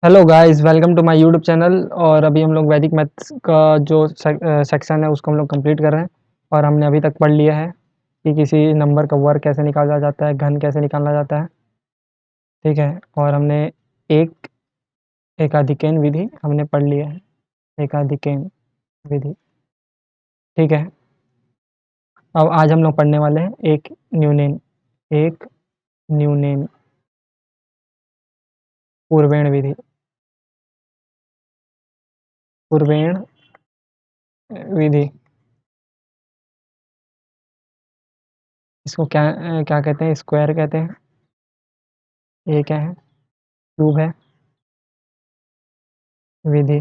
Hello guys, welcome to my YouTube channel. और अभी हम लोग वैदिक मैथ्स का जो सेक्शन है उसको हम लोग कंप्लीट कर रहे हैं। और हमने अभी तक पढ़ लिया है कि किसी नंबर का वर्ग कैसे निकाला जाता है, घन कैसे निकाला जाता है। ठीक है। और हमने एक एकाधिकैन विधि हमने पढ़ लिया है। एकाधिकैन विधि। ठीक है। अब आज हम लोग पढ़ने वाले हैं एक न्यूनेन पूर्वेण विधि। पूर्वेण विधि इसको क्या कहते हैं? स्क्वायर कहते हैं। ये क्या है? क्यूब है। विधि।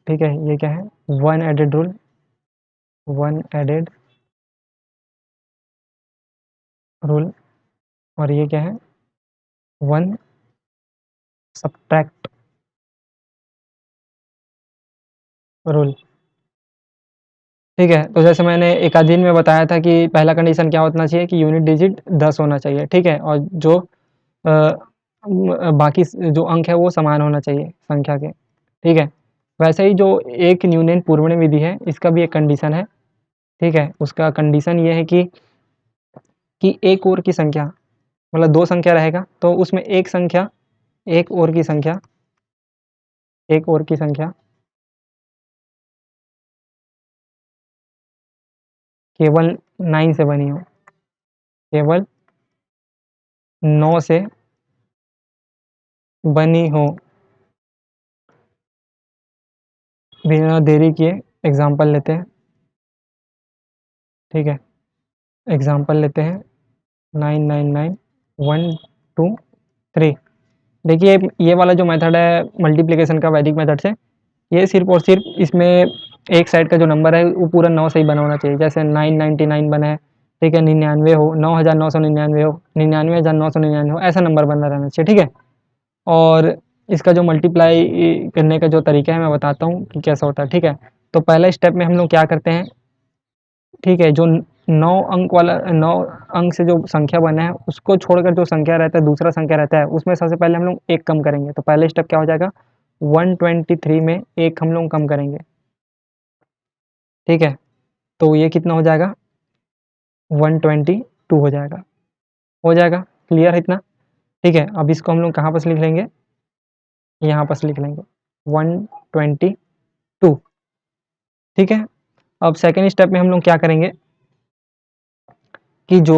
ठीक है। ये क्या है? One added rule. One added rule. और ये क्या है? One subtract rule. ठीक है। तो जैसे मैंने एकाधीन में बताया था कि पहला कंडीशन क्या होना चाहिए कि यूनिट डिजिट 10 होना चाहिए। ठीक है। और जो बाकी जो अंक है वो समान होना चाहिए संख्या के। ठीक है। वैसे ही जो एक न्यूनन पूर्वण विधि है इसका भी एक कंडीशन है। ठीक है। उसका कंडीशन ये है कि एक और की संख्या, मतलब दो संख्या रहेगा तो उसमें एक और की संख्या एक और की संख्या केवल 9 से बनी हो। केवल 9 से बनी हो। बिना देरी किए एग्जाम्पल लेते हैं। ठीक है। एग्जाम्पल लेते हैं 999123। देखिए ये वाला जो मेथड है मल्टीप्लिकेशन का वैदिक मेथड से, ये सिर्फ और सिर्फ इसमें एक साइड का जो नंबर है वो पूरा 9 से ही बना होना चाहिए। जैसे 999 बना है, ठीक है, 99 हो, 9999 हो, 99,999 हो, ऐसा नंबर बना रहना चाहिए। ठीक है। और इसका जो मल्टीप्लाई करने का जो तरीका है मैं बताता हूँ कि कैसा होता है। ठीक है। तो पहले स्टेप में हम लोग क्या करते हैं? ठीक है। जो 9 अंक वाला 9 अंक से जो संख्या बना है उसको छोड़कर जो संख्या रहता है, दूसरा संख्या रहता है, उसमें सबसे पहले हम लोग एक कम करेंगे। तो पहले स्टेप क्या हो जाएगा? 123 में एक हम लोग कम करेंगे। ठीक है। तो ये कितना हो जाएगा? 122 हो जाएगा। हो जाएगा। क्लियर है इतना? ठीक है। अब इसको हम लोग कहाँ पर लिख लेंगे? यहाँ पर लिख लेंगे 122। ठीक है। अब सेकेंड स्टेप में हम लोग क्या करेंगे कि जो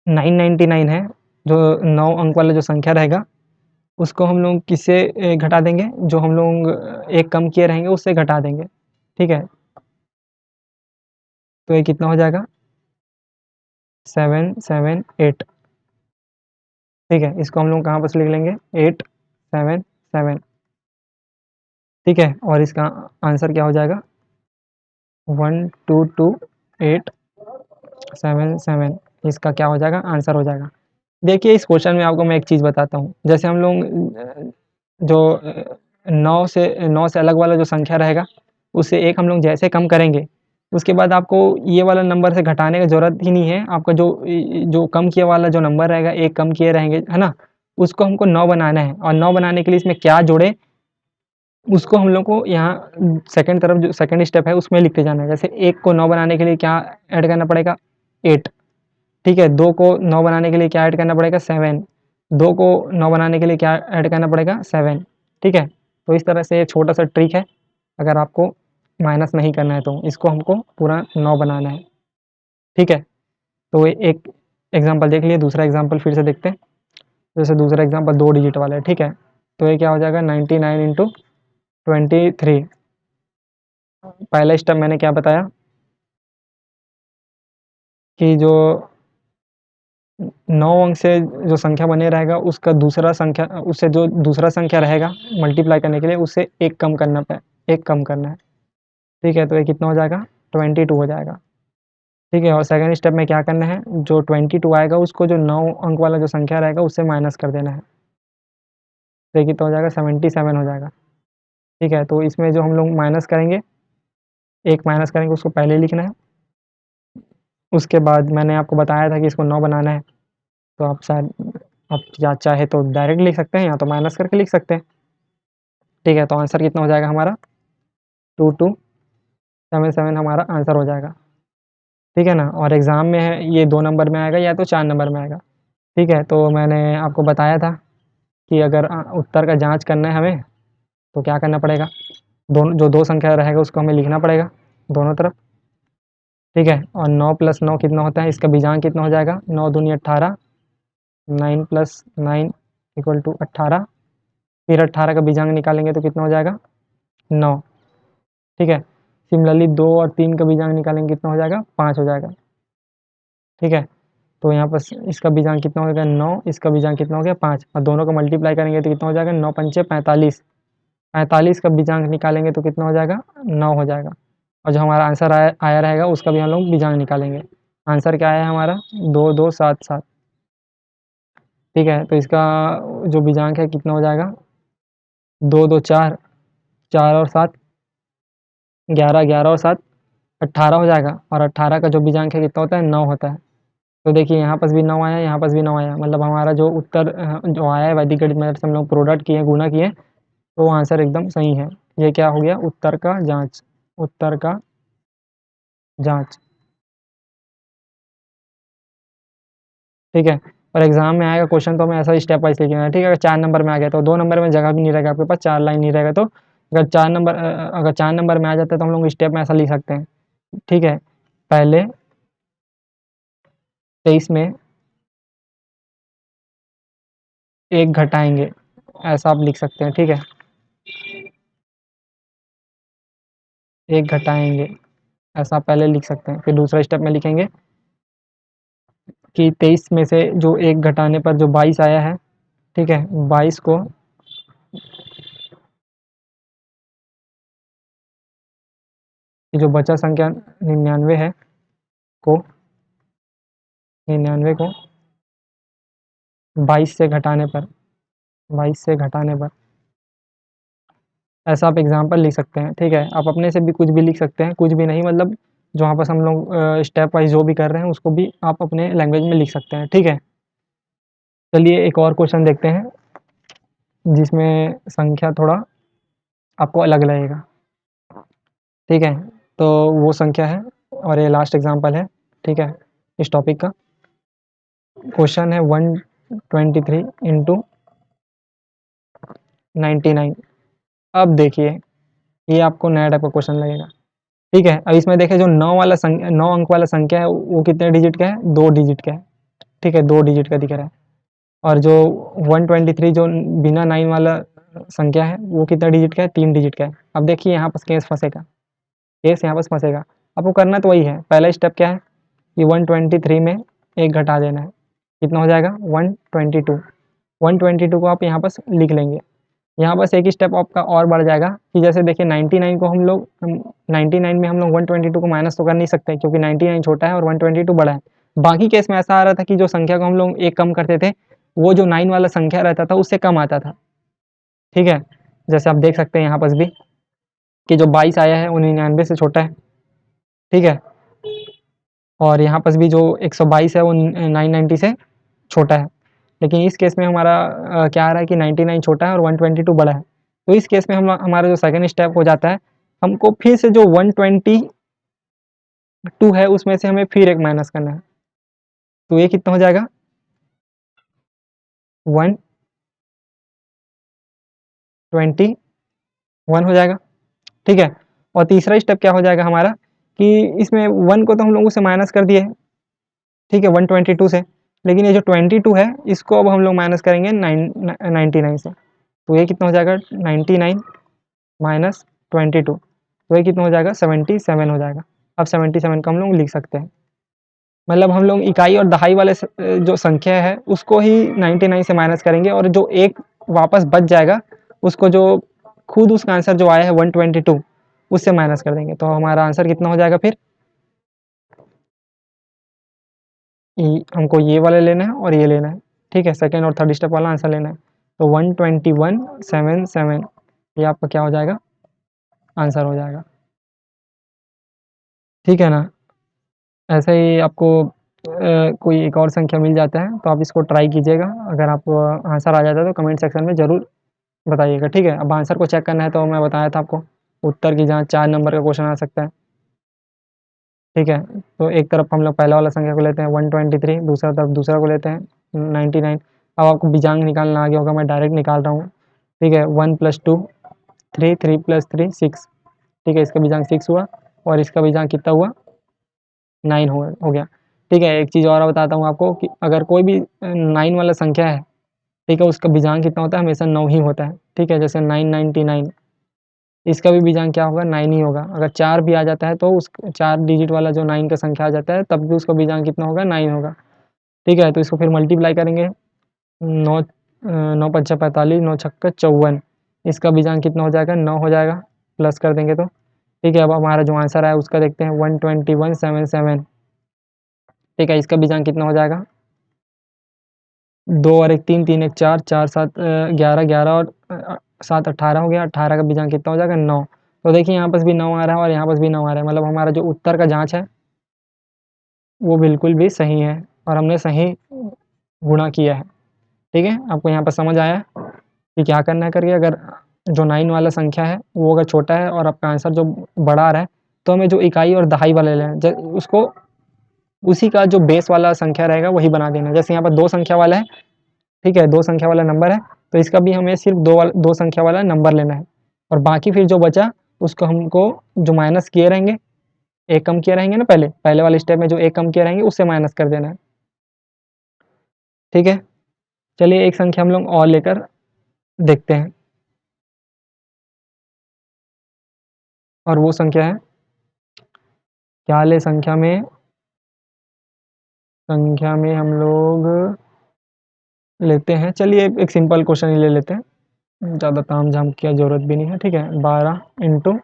999 है, जो 9 अंक वाला जो संख्या रहेगा उसको हम लोग किससे घटा देंगे? जो हम लोग एक कम किए रहेंगे उससे घटा देंगे। ठीक है। तो ये कितना हो जाएगा? 778। ठीक है। इसको हम लोग कहाँ पर लिख लेंगे? 877। ठीक है। और इसका आंसर क्या हो जाएगा? 122877। इसका क्या हो जाएगा? आंसर हो जाएगा। देखिए इस क्वेश्चन में आपको मैं एक चीज़ बताता हूँ। जैसे हम लोग जो 9 से अलग वाला जो संख्या रहेगा उससे एक हम लोग जैसे कम करेंगे, उसके बाद आपको ये वाला नंबर से घटाने की ज़रूरत ही नहीं है। आपका जो जो कम किया वाला जो नंबर रहेगा, एक कम किए रहेंगे, है ना? उसको हमको 9 बनाना है। और 9 बनाने के लिए इसमें क्या जोड़े, उसको हम लोग को यहाँ सेकंड तरफ जो सेकंड स्टेप है उसमें लिखते जाना है। जैसे 1 को 9 बनाने के लिए क्या ऐड करना पड़ेगा? 8। ठीक है। 2 को 9 बनाने के लिए क्या ऐड करना पड़ेगा? 7। 2 को 9 बनाने के लिए क्या ऐड करना पड़ेगा? 7। ठीक है। तो इस तरह से एक छोटा सा ट्रिक है। अगर आपको माइनस नहीं करना है तो इसको हमको पूरा 9 बनाना है। ठीक है। तो ये एक एग्जांपल देख लिए। दूसरा एग्जांपल फिर से देखते हैं। जैसे दूसरा एग्जांपल 2 डिजिट वाला है। ठीक है। तो ये क्या हो जाएगा? 99 इंटू 23। पहला स्टेप मैंने क्या बताया कि जो 9 अंक से जो संख्या बने रहेगा उसका दूसरा संख्या, उससे जो दूसरा संख्या रहेगा मल्टीप्लाई करने के लिए उससे एक कम करना है। ठीक है। तो ये कितना हो जाएगा? 22 हो जाएगा। ठीक है। और सेकंड स्टेप में क्या करना है? जो 22 आएगा उसको जो 9 अंक वाला जो संख्या रहेगा उससे माइनस कर देना है। तो ये कितना हो जाएगा? 77 हो जाएगा। ठीक है। तो इसमें जो हम लोग माइनस करेंगे, एक माइनस करेंगे, उसको पहले लिखना है। उसके बाद मैंने आपको बताया था कि इसको 9 बनाना है। तो आप शायद आप या चाहे तो डायरेक्ट लिख सकते हैं या तो माइनस करके लिख सकते हैं। ठीक है, तो आंसर कितना हो जाएगा हमारा 2277 हमारा आंसर हो जाएगा। ठीक है ना, और एग्ज़ाम में है ये 2 नंबर में आएगा या तो 4 नंबर में आएगा। ठीक है, तो मैंने आपको बताया था कि अगर उत्तर का जाँच करना है हमें तो क्या करना पड़ेगा, दोनों जो 2 संख्या रहेगा उसको हमें लिखना पड़ेगा दोनों तरफ। ठीक है, और 9 + 9 कितना होता है, इसका बीजांक कितना हो जाएगा, 9 दूनी 18, 9 + 9 = 18, फिर 18 का बीजांक निकालेंगे तो कितना हो जाएगा 9। ठीक है, सिमिलरली 2 और 3 का बीजांक निकालेंगे कितना हो जाएगा 5 हो जाएगा। ठीक है, तो यहाँ पर इसका बीजांक कितना हो गया 9, इसका बीजांक कितना हो गया 5, और दोनों को मल्टीप्लाई करेंगे तो कितना हो जाएगा 9 पंचे 45, 45 का बीजांक निकालेंगे तो कितना हो जाएगा 9 हो जाएगा, और जो हमारा आंसर आया आया रहेगा उसका भी हम लोग बीजांक निकालेंगे। आंसर क्या आया हमारा 2277। ठीक है, तो इसका जो बीजांक है कितना हो जाएगा 2 2 4, 4 और 7 11, 11 और 7 18 हो जाएगा, और 18 का जो बीजांक है कितना होता है 9 होता है। तो देखिए यहाँ पास भी 9 आया, यहाँ पास भी 9 आया, मतलब हमारा जो उत्तर जो आया है वैदिक गणित मेथड से हम लोग प्रोडक्ट किए, गुणा किए, तो आंसर एकदम सही है। ये क्या हो गया उत्तर का जाँच, उत्तर का जाँच। ठीक है, और एग्ज़ाम में आएगा क्वेश्चन तो हमें ऐसा स्टेप वाइज़ लिखना है। ठीक है, अगर 4 नंबर में आ गया तो 2 नंबर में जगह भी नहीं रहेगा आपके पास, 4 लाइन नहीं रहेगा, तो अगर 4 नंबर में आ जाता है तो हम लोग स्टेप में ऐसा लिख सकते हैं। ठीक है, पहले 23 में 1 घटाएँगे, ऐसा आप लिख सकते हैं। ठीक है, 1 घटाएँगे, ऐसा आप पहले लिख सकते हैं। फिर दूसरा स्टेप में लिखेंगे कि 23 में से जो 1 घटाने पर जो 22 आया है, ठीक है, 22 को ये जो बचा संख्या 99 है को 99 को 22 से घटाने पर, 22 से घटाने पर, ऐसा आप एग्ज़ाम्पल लिख सकते हैं। ठीक है, आप अपने से भी कुछ भी लिख सकते हैं, कुछ भी नहीं, मतलब जो वहाँ पास हम लोग स्टेप वाइज़ जो भी कर रहे हैं उसको भी आप अपने लैंग्वेज में लिख सकते हैं। ठीक है, चलिए एक और क्वेश्चन देखते हैं जिसमें संख्या थोड़ा आपको अलग लगेगा। ठीक है, तो वो संख्या है, और ये लास्ट एग्ज़ाम्पल है। ठीक है, इस टॉपिक का क्वेश्चन है 123 इंटू 99। अब देखिए ये आपको नया टाइप का क्वेश्चन लगेगा। ठीक है, अब इसमें देखिए जो 9 अंक वाला संख्या है वो कितने डिजिट का है, 2 डिजिट का है। ठीक है, 2 डिजिट का दिख रहा है, और जो 123 जो बिना 9 वाला संख्या है वो कितना डिजिट का है, 3 डिजिट का है। अब देखिए यहाँ पास केस फंसेगा, केस यहाँ पास फंसेगा। आपको करना तो वही है, पहला स्टेप क्या है कि 123 में 1 घटा देना है, कितना हो जाएगा 122। 122 को आप यहाँ पास लिख लेंगे। यहाँ बस एक स्टेप आपका और बढ़ जाएगा कि जैसे देखिए 99 को हम लोग 99 में हम लोग 122 को माइनस तो कर नहीं सकते क्योंकि 99 छोटा है और 122 बड़ा है। बाकी केस में ऐसा आ रहा था कि जो संख्या को हम लोग एक कम करते थे वो जो 9 वाला संख्या रहता था उससे कम आता था। ठीक है, जैसे आप देख सकते हैं यहाँ पास भी कि जो 22 आया है वो 99 से छोटा है। ठीक है, और यहाँ पास भी जो 122 है वो 990 से छोटा है। लेकिन इस केस में हमारा क्या आ रहा है कि 99 छोटा है और 122 बड़ा है। तो इस केस में हम हमारा जो सेकंड स्टेप हो जाता है, हमको फिर से जो 122 है उसमें से हमें फिर एक माइनस करना है। तो ये कितना हो जाएगा 121 हो जाएगा। ठीक है, और तीसरा स्टेप क्या हो जाएगा हमारा कि इसमें 1 को तो हम लोग उससे माइनस कर दिए। ठीक है, 122 से, लेकिन ये जो 22 है इसको अब हम लोग माइनस करेंगे 99 से। तो ये कितना हो जाएगा 99 माइनस 22, तो ये कितना हो जाएगा 77 हो जाएगा। अब 77 को हम लोग लिख सकते हैं, मतलब हम लोग इकाई और दहाई वाले जो संख्या है उसको ही 99 से माइनस करेंगे, और जो एक वापस बच जाएगा उसको जो खुद उसका आंसर जो आया है 122 उससे माइनस कर देंगे। तो हमारा आंसर कितना हो जाएगा फिर हमको ये वाला लेना है और ये लेना है। ठीक है, सेकेंड और थर्ड स्टेप वाला आंसर लेना है। तो 12177 ये आपका क्या हो जाएगा आंसर हो जाएगा। ठीक है ना, ऐसे ही आपको कोई एक और संख्या मिल जाता है तो आप इसको ट्राई कीजिएगा। अगर आपको आंसर आ जाता है तो कमेंट सेक्शन में ज़रूर बताइएगा, ठीक है। अब आंसर को चेक करना है तो मैं बताया था आपको, उत्तर की जहाँ 4 नंबर का क्वेश्चन आ सकता है, ठीक है। तो एक तरफ हम लोग पहला वाला संख्या को लेते हैं 123, दूसरा तरफ दूसरा को लेते हैं 99। अब आपको बीजांक निकालना आ गया होगा, मैं डायरेक्ट निकाल रहा हूँ, ठीक है। 1 + 2 3, 3 + 3 6, ठीक है। इसका बीजांक 6 हुआ और इसका बीजांक कितना हुआ, 9 हो गया, ठीक है। एक चीज़ और बताता हूँ आपको कि अगर कोई भी 9 वाला संख्या है, ठीक है, उसका बीजांक कितना होता है, हमेशा 9 ही होता है, ठीक है। जैसे 999, इसका भी बीजांक क्या होगा, 9 ही होगा। अगर 4 भी आ जाता है तो उस 4 डिजिट वाला जो 9 का संख्या आ जाता है तब भी उसका बीजांक कितना होगा, 9 होगा, ठीक है। तो इसको फिर मल्टीप्लाई करेंगे, 9 9 पच्चा 45, 9 छक्का 54, इसका बीजांक कितना हो जाएगा, 9 हो जाएगा, प्लस कर देंगे तो, ठीक है। अब हमारा जो आंसर है उसका देखते हैं 12177, ठीक है। इसका बीजांक कितना हो जाएगा, 2 और 1 3, 3 1 4, 4 7 11, 11 और 7 18 हो गया, 18 का बीजांक कितना हो जाएगा, 9। तो देखिए यहाँ पास भी 9 आ रहा है और यहाँ पास भी 9 आ रहा है, मतलब हमारा जो उत्तर का जाँच है वो बिल्कुल भी सही है और हमने सही गुणा किया है, ठीक है। आपको यहाँ पर समझ आया कि क्या करना है करके। अगर जो 9 वाला संख्या है वो अगर छोटा है और आपका आंसर जो बड़ा आ रहा है तो हमें जो इकाई और दहाई वाला लेना है, उसको उसी का जो बेस वाला संख्या रहेगा वही बना देना है। जैसे यहाँ पर 2 संख्या वाला है, ठीक है, 2 संख्या वाला नंबर है, तो इसका भी हमें सिर्फ 2 संख्या वाला नंबर लेना है और बाकी फिर जो बचा उसको हमको जो माइनस किए रहेंगे, एक कम किए रहेंगे ना, पहले वाले स्टेप में जो एक कम किए रहेंगे उससे माइनस कर देना है, ठीक है। चलिए एक संख्या हम लोग और लेकर देखते हैं और वो संख्या है, क्या ले संख्या में हम लोग लेते हैं, चलिए एक सिंपल क्वेश्चन ही ले लेते हैं, ज़्यादा ताम-झाम की ज़रूरत भी नहीं है, ठीक है। 12 ×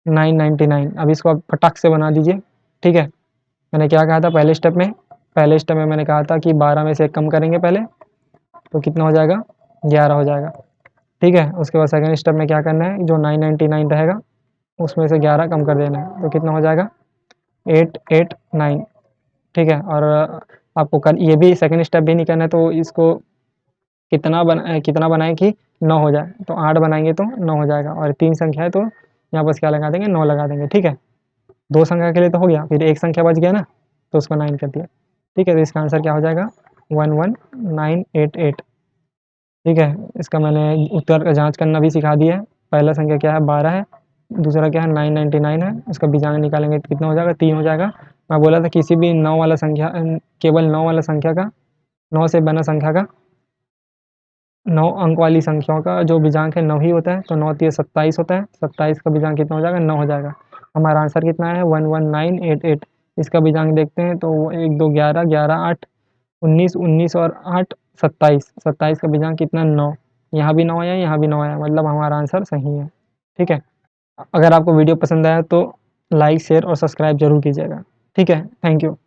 999, अब इसको आप फटाक से बना दीजिए, ठीक है। मैंने क्या कहा था पहले स्टेप में मैंने कहा था कि 12 में से 1 कम करेंगे पहले, तो कितना हो जाएगा, 11 हो जाएगा, ठीक है। उसके बाद सेकंड स्टेप में क्या करना है, जो 999 रहेगा उसमें से 11 कम कर देना है, तो कितना हो जाएगा, 889, ठीक है। और आपको कर ये भी सेकंड स्टेप भी नहीं करना है, तो इसको कितना बनाएँ कि 9 हो जाए, तो 8 बनाएँगे तो 9 हो जाएगा और 3 संख्या है तो यहाँ बस क्या लगा देंगे, 9 लगा देंगे, ठीक है। 2 संख्या के लिए तो हो गया, फिर 1 संख्या बच गया ना, तो उसको 9 कर दिया, ठीक है। तो इसका आंसर क्या हो जाएगा, 11988, ठीक है। इसका मैंने उत्तर का जाँच करना भी सिखा दिया है। पहला संख्या क्या है, 12 है, दूसरा क्या है, 999 है, उसका बीजांक निकालेंगे तो कितना हो जाएगा, 3 हो जाएगा। मैं बोला था किसी भी 9 वाला संख्या केवल 9 वाला संख्या का, 9 से बना संख्या का, 9 अंक वाली संख्याओं का जो बीजांक है 9 ही होता है, तो 9 तिया 27 होता है, 27 का बीजांक कितना हो जाएगा, 9 हो जाएगा। हमारा आंसर कितना है, 11988। इसका बीजांक देखते हैं तो 1 2 11, 11 8 19, 19 और 8 27, 27 का बीजांक कितना, 9। यहाँ भी 9 आया, यहाँ भी 9 आया, मतलब हमारा आंसर सही है, ठीक है। अगर आपको वीडियो पसंद आया तो लाइक, शेयर और सब्सक्राइब ज़रूर कीजिएगा, ठीक है। Thank you.